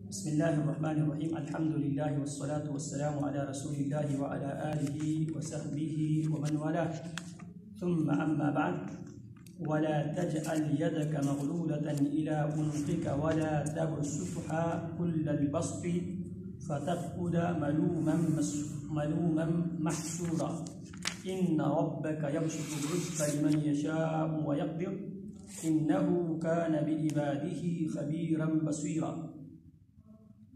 بسم الله الرحمن الرحيم. الحمد لله والصلاة والسلام على رسول الله وعلى آله وصحبه ومن والاه، ثم أما بعد. ولا تجعل يدك مغلولة إلى عنقك ولا تبسطها كل البسط فتقعد ملوما محسورا. إن ربك يبسط الرزق لمن يشاء ويقدر إنه كان بعباده خبيرا بصيرا.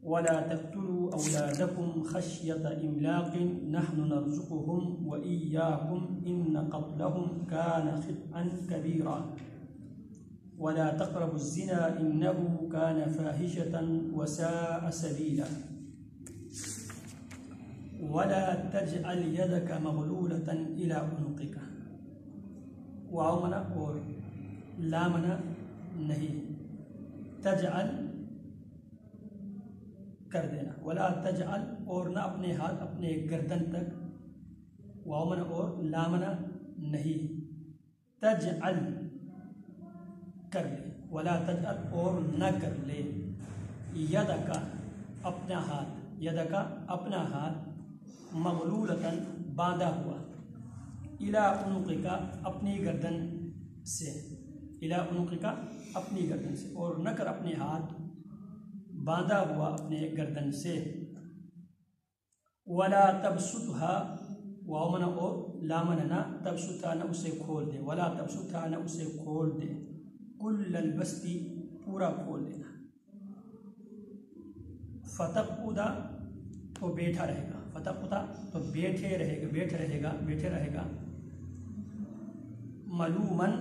ولا تقتلوا أولادكم خشية إملاق نحن نرزقهم وإياكم إن قتلهم كان خطئا كبيرا. ولا تقربوا الزنا إنه كان فاحشة وساء سبيلا. ولا تجعل يدك مغلولة إلى عنقك. واو منا اور لا منا نہیں، تجعل کر دینا، ولا تجعل اور نہ اپنے ہاتھ اپنے گردن تک، واو منا اور لا منا نہیں، تجعل کر لے، ولا تجعل اور نہ کر لے، یدک اپنا ہاتھ، یدک اپنا ہاتھ، مغلولتاً باندھا ہوا، الی عنقک اپنی گردن سے، الی عنقک اپنی گردن سے، اور نہ کر اپنے ہاتھ باندھا ہوا اپنے گردن سے. ولا تبسطها، واو منا اور لا منا نہ، تبسطها نہ اسے کھول دے، ولا تبسطها نہ اسے کھول دے، کل البسط پورا کھول دینا، فتقعد تو بیٹھا رہے گا، فتقعد تو بیٹھے رہے گا، ملومن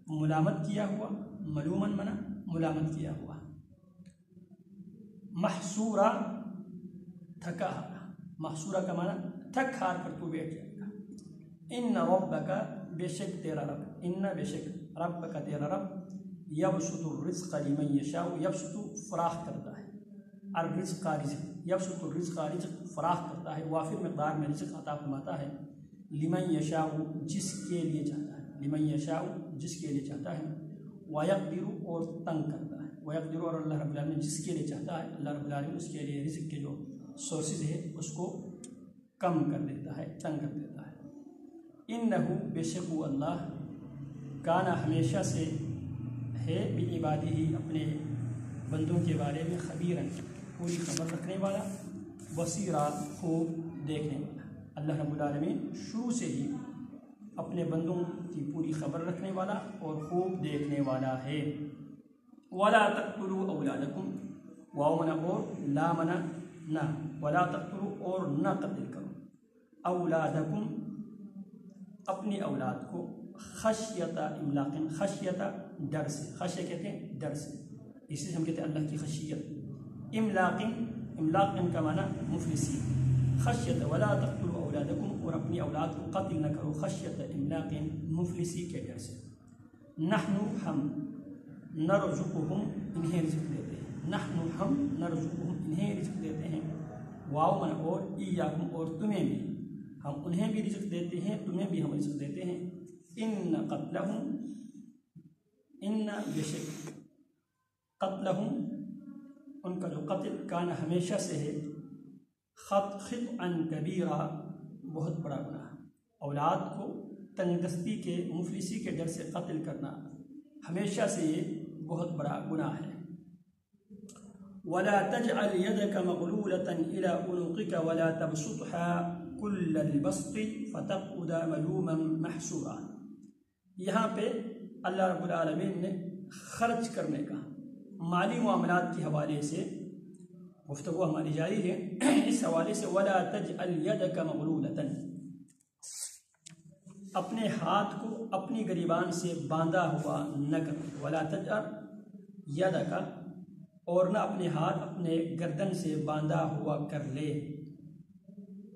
ملامت کیا ہوا، ملومن منا ملامت کیا ہوا، محسورہ تھکا ہوا، محسورہ کا معنی تھک ہار کر تو بیٹھ جائے گا. ان ربک بے شک تیرا رب، ان بے شک رب کا تیرا رب، یبسط الرزق لمن یشاء، یبسط فراخ کرتا ہے، الرزق کا رزق، یبسط الرزق کا رزق فراخ کرتا ہے، وافر مقدار میں رزق عطا فرماتا ہے، لمن یشاء جس کے لیے چاہتا ہے، لمن یشاء جس کے لیے چاہتا ہے، ویقدر اور تنگ کرتا ہے، ویقدر اور اللہ رب العالمین جس کے لیے چاہتا ہے، اللہ رب العالمین اس کے لیے رزق کے جو سورسز ہے اس کو کم کر دیتا ہے، تنگ کر دیتا ہے. انہو بے شک وہ اللہ، کانا ہمیشہ سے ہے، بعبادہ اپنے بندوں کے بارے میں، خبیراً پوری خبر رکھنے والا، بصیرا خوب دیکھنے والا. اللہ رب العالمین شروع سے ہی اپنے بندوں کی پوری خبر رکھنے والا اور خوب دیکھنے والا ہے. ولا تقتلوا اولادکم، واو منا اور لا منا نہ، ولا تقتلوا اور نہ قتل کرو، اولادکم اپنی اولاد کو، خشیت املاق، خشیت ڈر سے، خشیہ کہتے ہیں ڈر سے، اسی سے ہم کہتے ہیں اللہ کی خشیت. املاق، املاق کا معنی مفلسی، خشیت ولا تقتلوا اولادکم اور اپنی اولاد کو قتل نہ کرو، خشیت املاق مفلسی کے ڈر سے. نحن ہم، نرزقہم انہیں رزق دیتے ہیں، نحن ہم نرزقہم انہیں رزق دیتے ہیں، واو منا اور ایاکم اور تمہیں بھی، ہم انہیں بھی رزق دیتے ہیں، تمہیں بھی ہم رزق دیتے ہیں. ان قتلہم، ان بے شک قتلہم ان کا جو قتل، کانا ہمیشہ سے ہے، خطئا کبیرا بہت بڑا گناہ. اولاد کو تنگ دستی کے، مفلسی کے ڈر سے قتل کرنا ہمیشہ سے یہ بہت بڑا گناہ ہے. ولا تجعل يدك مغلولة إلى عنقك ولا تبسطها كل البسط فتقعد ملوما محسورا. یہاں پہ اللہ رب العالمین نے خرچ کرنے کا، مالی معاملات کے حوالے سے گفتگو ہماری جاری ہے. اس حوالے سے ولا تجعل يدك مغلولة، اپنے ہاتھ کو اپنی گریبان سے باندھا ہوا نہ کر، ولا تجعل يدك اور نہ اپنے ہاتھ اپنے گردن سے باندھا ہوا کر لے.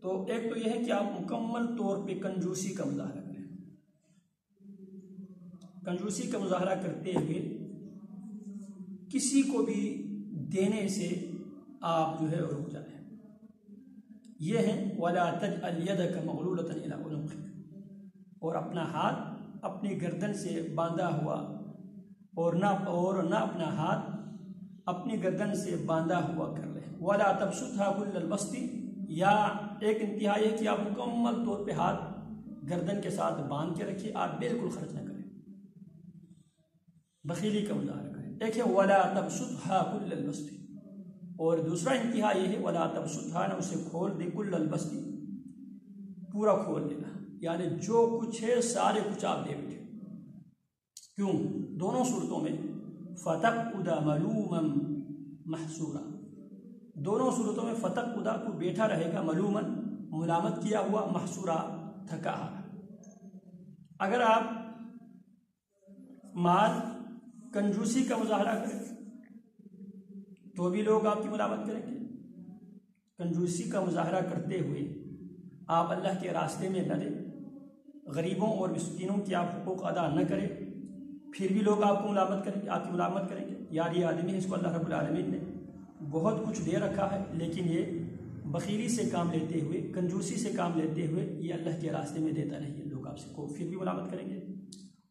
تو ایک تو یہ ہے کہ آپ مکمل طور پہ کنجوسی کا مظاہرہ کریں، کنجوسی کا مظاہرہ کرتے ہوئے کسی کو بھی دینے سے آپ جو ہے رک جائیں. یہ ہے ولا تجعل يدك مغلولة إلى عنقك، اور اپنا ہاتھ اپنی گردن سے باندھا ہوا، اور نہ اپنا ہاتھ اپنی گردن سے باندھا ہوا کر لیں. ولا تبسطها كل البسط، یا ایک انتہا ہے کہ آپ مکمل طور پہ ہاتھ گردن کے ساتھ باندھ کے رکھیے، آپ بالکل خرچ نہ کریں، بخیلی کا مظاہرہ کریں. ایک ہے ولا تبسطها كل البسط، اور دوسرا انتہا یہ ہے ولا تبسطها، نہ اسے کھول دے، كل البسط پورا کھول دینا، یعنی جو کچھ ہے سارے کچھ آپ دے بیٹھے. کیوں؟ دونوں صورتوں میں فتقعد ملوما محسورا، دونوں صورتوں میں فتقعد کو بیٹھا رہے گا، ملوما ملامت کیا ہوا، محسورا تھکا ہوا. اگر آپ مال کنجوسی کا مظاہرہ کریں تو بھی لوگ آپ کی ملامت کریں گے. کنجوسی کا مظاہرہ کرتے ہوئے آپ اللہ کے راستے میں نہ دیں، غریبوں اور مسکینوں کے آپ حقوق ادا نہ کریں، پھر بھی لوگ آپ کو ملامت کریں گے، آپ کی ملامت کریں گے، یار یہ آدمی ہے، اس کو اللہ رب العالمین نے بہت کچھ دے رکھا ہے لیکن یہ بخیلی سے کام لیتے ہوئے، کنجوسی سے کام لیتے ہوئے یہ اللہ کے راستے میں دیتا نہیں ہے. لوگ آپ سے کو پھر بھی ملامت کریں گے.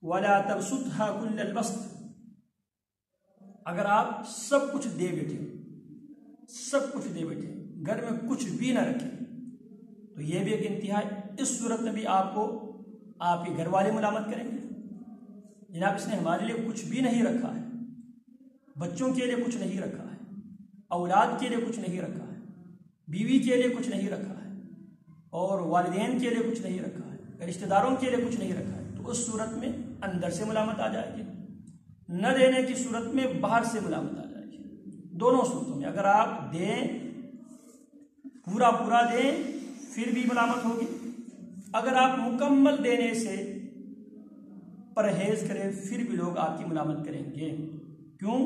ولا تبسطها كل البسط، اگر آپ سب کچھ دے بیٹھے، سب کچھ دے بیٹھے، گھر میں کچھ بھی نہ رکھیں، تو یہ بھی ایک انتہا ہے. اس صورت میں بھی آپ کو آپ کے گھر والے ملامت کریں گے، جناب اس نے ہمارے لیے کچھ بھی نہیں رکھا ہے، بچوں کے لیے کچھ نہیں رکھا ہے، اولاد کے لیے کچھ نہیں رکھا ہے، بیوی کے لیے کچھ نہیں رکھا ہے، اور والدین کے لیے کچھ نہیں رکھا ہے، رشتہ داروں کے لیے کچھ نہیں رکھا ہے. تو اس صورت میں اندر سے ملامت آ جائے گی، نہ دینے کی صورت میں باہر سے ملامت آ جائے گی. دونوں صورتوں میں اگر آپ دیں، پورا پورا دیں، پھر بھی ملامت ہوگی. اگر آپ مکمل دینے سے پرہیز کریں پھر بھی لوگ آپ کی ملامت کریں گے. کیوں؟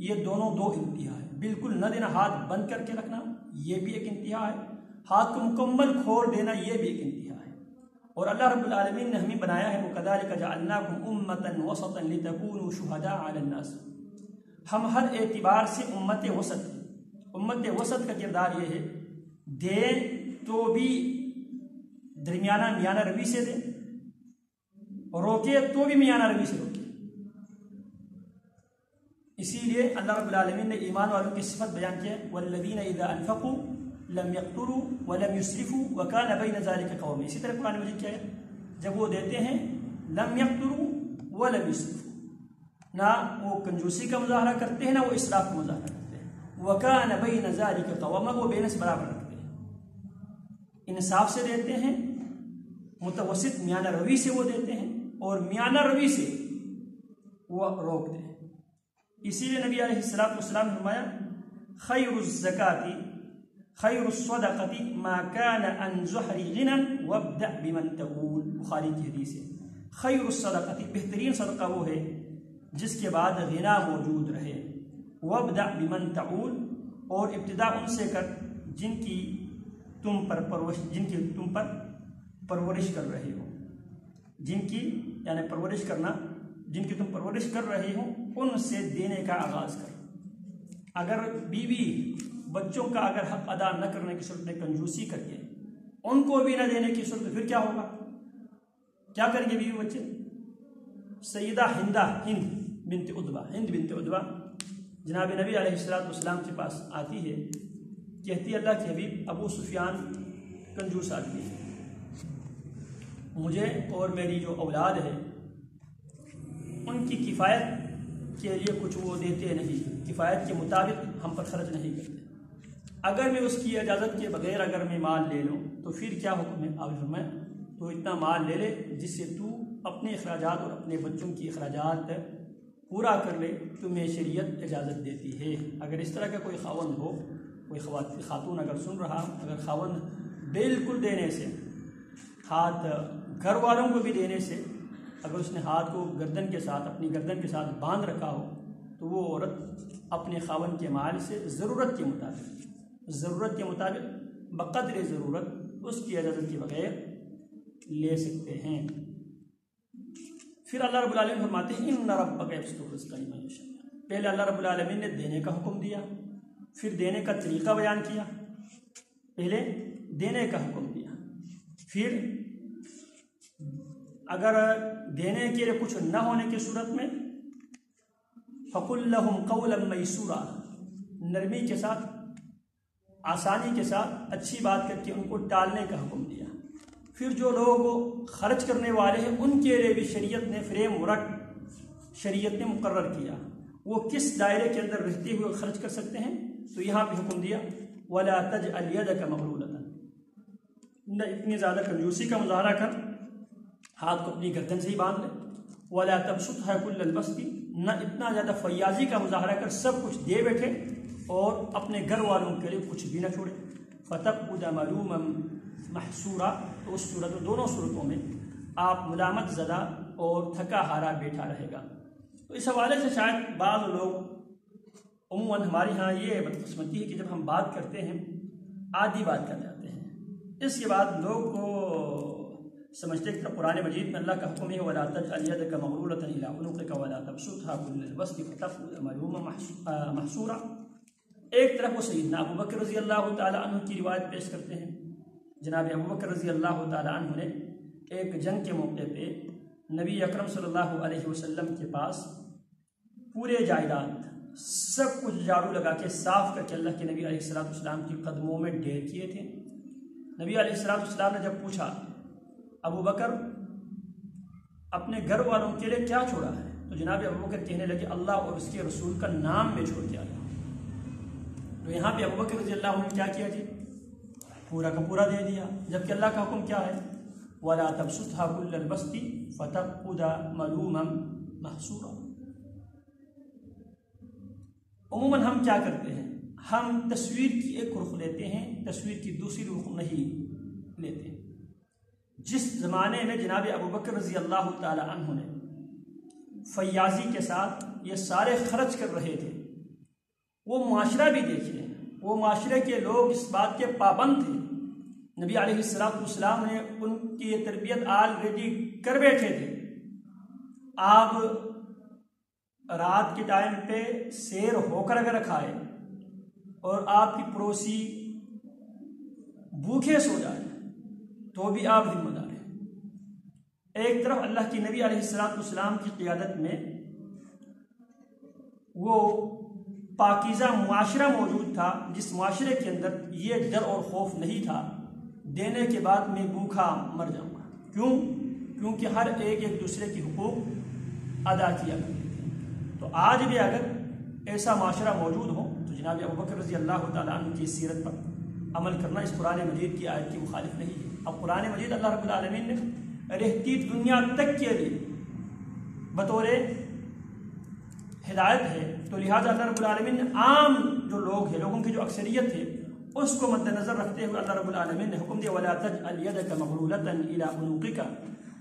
یہ دونوں دو انتہا ہے. بالکل نہ دینا، ہاتھ بند کر کے رکھنا، یہ بھی ایک انتہا ہے. ہاتھ کو مکمل کھول دینا، یہ بھی ایک انتہا ہے. اور اللہ رب العالمین نے ہمیں بنایا ہے وَكَذَلِكَ جَعَلْنَاكُمْ أُمَّةً وَسَطًا لِتَكُونُوا شُهَدَاءَ عَلَى النَّاسِ. ہم ہر اعتبار سے امت وسط ہیں. امت وسط کا کردار یہ ہے دیں تو بھی درمیانہ میانہ روی سے دیں، روکے تو بھی میانہ روی سے روکے. اسی لیے اللہ رب العالمین نے ایمان والوں کی صفت بیان کیا، والذین اذا انفقوا لم يقتروا ولم يسرفوا وكان بين ذلك قواما. اسی طرح قرآن مجید کیا ہے، جب وہ دیتے ہیں لم يقتروا ولم يسرفوا، نہ وہ کنجوسی کا مظاہرہ کرتے ہیں نہ وہ اسراف کا مظاہرہ کرتے ہیں. وكان بين ذلك قواما، وہ بے نس برابر رکھتے ہیں، انصاف سے دیتے ہیں، متوسط میانہ روی سے وہ دیتے ہیں، اور میانہ روی سے وہ روکتے ہیں. اسی لیے نبی علیہ السلام نے فرمایا خیر الزکاۃ خیر الصدقۃ ما کان عن ظہر غنى وابدأ بمن تعول. بخاری کی حدیث ہے، خیر الصدقۃ، بہترین صدقہ وہ ہے جس کے بعد غنا موجود رہے، وابدأ بمن تعول، اور ابتدا ان سے کر جن کی تم پر پرورش کر رہے ہو. جن کی یعنی پرورش کرنا، جن کی تم پرورش کر رہے ہو ان سے دینے کا آغاز کر. اگر بیوی بچوں کا اگر حق ادا نہ کرنے کی صورت میں کنجوسی کر کے ان کو بھی نہ دینے کی صورت میں پھر کیا ہوگا؟ کیا کریں گے بیوی بچے؟ سیدہ ہند بنت عتبہ جناب نبی علیہ السلام کے پاس آتی ہے، کہتی ہے اللہ کے حبیب ابو سفیان کنجوس آدمی ہے، مجھے اور میری جو اولاد ہے ان کی کفایت کے لیے کچھ وہ دیتے نہیں، کفایت کے مطابق ہم پر خرچ نہیں کرتے. اگر میں اس کی اجازت کے بغیر اگر میں مال لے لوں تو پھر کیا حکم ہے؟ آپ فرمائیں تو اتنا مال لے لے جس سے تو اپنے اخراجات اور اپنے بچوں کی اخراجات پورا کر لے، تمہیں شریعت اجازت دیتی ہے. اگر اس طرح کا کوئی خاوند ہو، کوئی خاتون اگر سن رہا، اگر خاوند بالکل دینے سے، ہاتھ گھر والوں کو بھی دینے سے، اگر اس نے ہاتھ کو گردن کے ساتھ اپنی گردن کے ساتھ باندھ رکھا ہو تو وہ عورت اپنے خاوند کے مال سے ضرورت کے مطابق بقدر ضرورت اس کی اجازت کے بغیر لے سکتے ہیں. پھر اللہ رب العالمین فرماتے ہیں ان ربک یبسط الرزق لمن یشاء. پہلے اللہ رب العالمین نے دینے کا حکم دیا، پھر دینے کا طریقہ بیان کیا. پہلے دینے کا حکم دیا، پھر اگر دینے کے لیے کچھ نہ ہونے کی صورت میں فَقُلْ لَهُمْ قَوْلًا مَيْسُورًا، نرمی کے ساتھ، آسانی کے ساتھ اچھی بات کر کے ان کو ٹالنے کا حکم دیا۔ پھر جو لوگ خرچ کرنے والے ہیں ان کے لیے بھی شریعت نے فریم ورک، شریعت نے مقرر کیا، وہ کس دائرے کے اندر رہتے ہوئے خرچ کر سکتے ہیں۔ تو یہاں پہ حکم دیا وَلَا تَجْعَلْ يَدَكَ مَغْلُولَةً، نہ اتنی زیادہ کنجوسی کا مظاہرہ کر، ہاتھ کو اپنی گردن سے ہی باندھ لے، وَلَا تَبْسُطْهَا كُلَّ الْبَسْطِ، نہ اتنا زیادہ فیاضی کا مظاہرہ کر سب کچھ دے بیٹھے اور اپنے گھر والوں کے لیے کچھ بھی نہ چھوڑے۔ فَتَقْعُدَ مَلُومًا مَحْسُورًا، تو اس صورت، دونوں صورتوں میں آپ ملامت زدہ اور تھکا ہارا بیٹھا رہے گا۔ تو اس حوالے سے شاید بعض لوگ، عموماً ہمارے ہاں یہ بدقسمتی ہے کہ جب ہم بات کرتے ہیں آدھی بات کر جاتے ہیں، اس کے بعد لوگ کو سمجھتے کہ قرآن مجید میں اللہ کا حکم ہے وَلَا تَجْعَلْ يَدَكَ مَغْلُولَةً إِلَىٰ عُنُقِكَ وَلَا تَبْسُطْهَا كُلَّ الْبَسْطِ فَتَقْعُدَ مَلُومًا مَحْسُورًا۔ ایک طرف وہ سیدنا ابو بکر رضی اللہ تعالیٰ عنہ کی روایت پیش کرتے ہیں، جناب ابو بکر رضی اللہ تعالیٰ عنہ نے ایک جنگ کے موقع پہ نبی اکرم صلی اللہ علیہ وسلم کے پاس پورے جائیداد سب کچھ جھاڑو لگا کے صاف کر کے اللہ کے نبی علیہ السلام کی قدموں میں ڈھیر کیے تھے۔ نبی علیہ السلام نے جب پوچھا ابو بکر اپنے گھر والوں کے لیے کیا چھوڑا ہے، تو جناب ابو بکر کہنے لگے اللہ اور اس کے رسول کا نام میں چھوڑ کے آیا۔ تو یہاں پہ ابو بکر رضی اللہ عنہ نے کیا کیا جی، پورا کا پورا دے دیا، جبکہ اللہ کا حکم کیا ہے وَلَا تَبْسُطْهَا كُلَّ الْبَسْطِ فَتَقْعُدَ مَلُومًا مَحْسُورًا۔ عموماً ہم کیا کرتے ہیں، ہم تصویر کی ایک رخ لیتے ہیں، تصویر کی دوسری رخ نہیں لیتے۔ جس زمانے میں جناب ابو بکر رضی اللہ تعالی عنہ نے فیاضی کے ساتھ یہ سارے خرچ کر رہے تھے، وہ معاشرہ بھی دیکھیے، وہ معاشرے کے لوگ اس بات کے پابند تھے، نبی علیہ السلام نے ان کی یہ تربیت آلریڈی کر بیٹھے تھے۔ آپ رات کے ٹائم پہ سیر ہو کر اگر کھائے اور آپ کی پڑوسی بھوکے سو جائے تو بھی آپ ذمہ دار ہیں۔ ایک طرف اللہ کی نبی علیہ السلام کی قیادت میں وہ پاکیزہ معاشرہ موجود تھا، جس معاشرے کے اندر یہ ڈر اور خوف نہیں تھا دینے کے بعد میں بھوکا مر جاؤں گا۔ کیونکہ ہر ایک دوسرے کی حقوق ادا کیا کرتے تھے۔ تو آج بھی اگر ایسا معاشرہ موجود ہو تو جناب ابو بکر رضی اللہ تعالیٰ عنہ کی سیرت پر عمل کرنا اس قرآن مجید کی آیت کی مخالف نہیں ہے۔ اب قرآن مجید اللہ رب العالمین نے رہتی دنیا تک کے لیے بطور ہدایت ہے، تو لہٰذا اللہ رب العالمین نے عام جو لوگ ہیں، لوگوں کی جو اکثریت ہے، اس کو مد نظر رکھتے ہوئے اللہ رب العالمین نے حکم دیا وَلَا تَجْعَلْ يَدَكَ مَغْلُولَةً إِلَىٰ عُنُقِكَ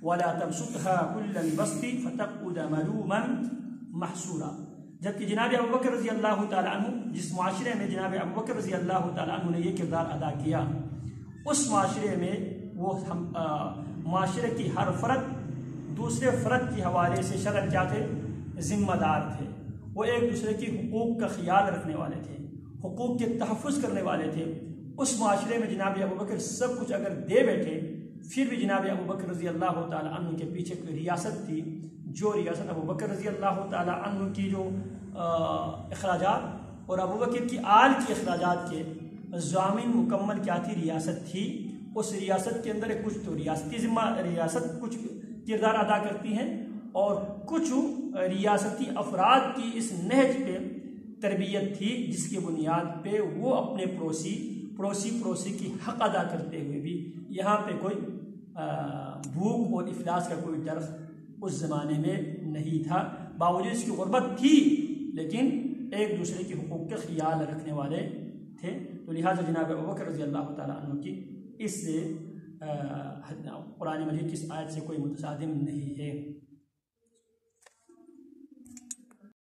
وَلَا تَبْسُطْهَا كُلَّ الْبَسْطِ فَتَقْعُدَ مَلُومًا مَحْسُورًا۔ جبکہ جناب ابو بکر رضی اللہ تعالیٰ عنہ، جس معاشرے میں جناب ابو بکر رضی اللہ تعالیٰ عنہ نے یہ کردار ادا کیا، اس معاشرے میں وہ معاشرے کی ہر فرد دوسرے فرد کے حوالے سے شرعاً کیا تھے، ذمہ دار تھے۔ وہ ایک دوسرے کی حقوق کا خیال رکھنے والے تھے، حقوق کے تحفظ کرنے والے تھے۔ اس معاشرے میں جناب ابو بکر سب کچھ اگر دے بیٹھے، پھر بھی جناب ابو بکر رضی اللہ تعالیٰ عنہ کے پیچھے کوئی ریاست تھی، جو ریاست ابو بکر رضی اللہ تعالیٰ عنہ کی جو اخراجات اور ابو بکر کی آل کی اخراجات کے ضامن مکمل کیا تھی، ریاست تھی۔ اس ریاست کے اندر کچھ تو ریاست کچھ کردار ادا کرتی ہیں، اور کچھ ریاستی افراد کی اس نہج پہ تربیت تھی، جس کی بنیاد پہ وہ اپنے پڑوسی کی حق ادا کرتے ہوئے بھی یہاں پہ کوئی بھوک اور افلاس کا کوئی ڈر اس زمانے میں نہیں تھا۔ باوجود اس کی غربت تھی، لیکن ایک دوسرے کے حقوق کا خیال رکھنے والے تھے۔ تو لہٰذا جناب ابو بکر رضی اللہ تعالیٰ عنہ کی اس قرآن مجید کی اس آیت سے کوئی متصادم نہیں ہے۔